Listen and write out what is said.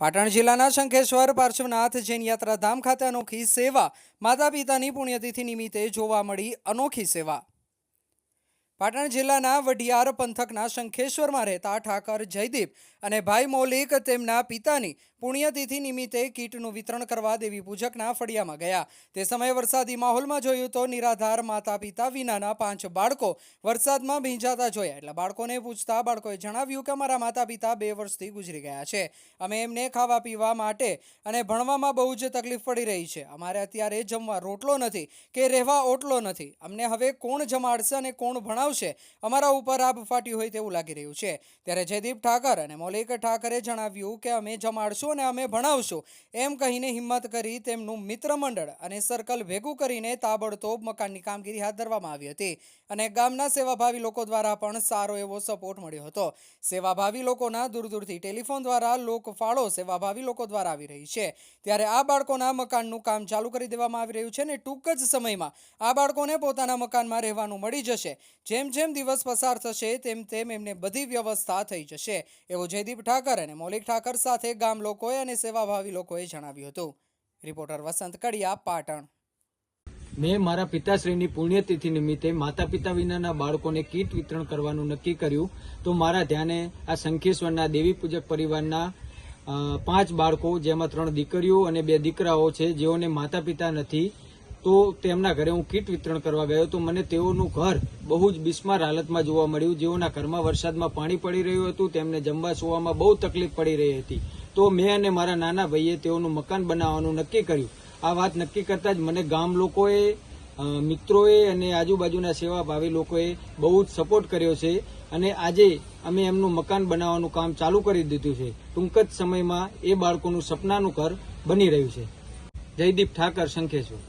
પાટણ જિલ્લાના શંખેશ્વર પાર્શ્વનાથ જૈન યાત્રાધામ ખાતે અનોખી સેવા માતા પિતાની પુણ્યતિથિ નિમિત્તે જોવા મળી અનોખી સેવા। પાટણ જિલ્લાના વઢિયાર પંથકના શંખેશ્વરમાં રહેતા ઠાકર જયદીપ અને ભાઈ મૌલિક તેમના પિતાની પુણ્યતિથિ નિમિત્તે કીટનું વિતરણ કરવા દેવી પૂજકના ફળિયામાં ગયા। તે સમયે વરસાદી માહોલમાં જોયું તો નિરાધાર માતા પિતા વિનાના 5 બાળકો વરસાદમાં ભીંજાતા જોયા। એટલે બાળકોને પૂછતા બાળકોએ જણાવ્યું કે અમારા માતા પિતા 2 વર્ષથી ગુજરી ગયા છે। અમે એમને ખાવા પીવા માટે અને ભણવામાં બહુ જ તકલીફ પડી રહી છે। અમારે અત્યારે જમવા રોટલો નથી કે રહેવા ઓટલો નથી। અમને હવે કોણ જમાડશે અને કોણ ભણાવશે? અમારા ઉપર આબ ફાટ્યું હોય તેવું લાગી રહ્યું છે। ત્યારે જયદીપ ઠાકર અને મૌલિક ઠાકરે જણાવ્યું કે અમે જમાડશું અને અમે ભણાવશું એમ કહીને હિંમત કરી તેમનું મિત્ર મંડળ અને સર્કલ ભેગું કરીને તાબડતોબ મકાનની કામગીરી હાથ ધરવામાં આવી હતી અને ગામના સેવાભાવી લોકો દ્વારા પણ સારો એવો સપોર્ટ મળ્યો હતો। સેવાભાવી લોકોના દૂર દૂરથી ટેલિફોન દ્વારા લોકફાળો સેવાભાવી લોકો દ્વારા આવી રહી છે। ત્યારે આ બાળકોના મકાનનું કામ ચાલુ કરી દેવામાં આવી રહ્યું છે અને ટૂંક જ સમયમાં આ બાળકોને પોતાના મકાનમાં રહેવાનું મળી જશે। જેમ જેમ દિવસ પસાર થશે તેમ તેમ એમને બધી વ્યવસ્થા થઈ જશે એવું જયદીપ ઠાકર અને મૌલિક ઠાકર સાથે ગામ લોકોએ અને સેવાભાવી લોકોએ જણાવ્યું હતું। રિપોર્ટર વસંત કડિયા, પાટણ। મેં મારા પિતાશ્રીની પુણ્યતિથિ નિમિત્તે માતા પિતા વિનાના બાળકોને કીટ વિતરણ કરવાનું નક્કી કર્યું તો મારા ધ્યાને આ શંખેશ્વરના દેવી પૂજક પરિવારના 5 બાળકો, જેમાં 3 દીકરીઓ અને 2 દીકરાઓ છે, જેઓને માતા પિતા નથી, તો તેમના ઘરે હું કીટ વિતરણ કરવા ગયો તો મને તેઓનું ઘર બહુ જ બિસ્માર હાલતમાં જોવા મળ્યું। જેઓના ઘરમાં વરસાદમાં પાણી પડી રહ્યું હતું, તેમને જમવા સુવામાં બહુ તકલીફ પડી રહી હતી। તો મેં અને મારા નાના ભાઈએ તેઓનું મકાન બનાવવાનું નક્કી કર્યું। આ વાત નક્કી કરતા જ મને ગામ લોકોએ, મિત્રોએ અને આજુબાજુના સેવાભાવી લોકોએ બહુ જ સપોર્ટ કર્યો છે અને આજે અમે એમનું મકાન બનાવવાનું કામ ચાલુ કરી દીધું છે। ટૂંક જ સમયમાં એ બાળકોનું સપનાનું ઘર બની રહ્યું છે। જયદીપ ઠાકર, શંખેશ્વર।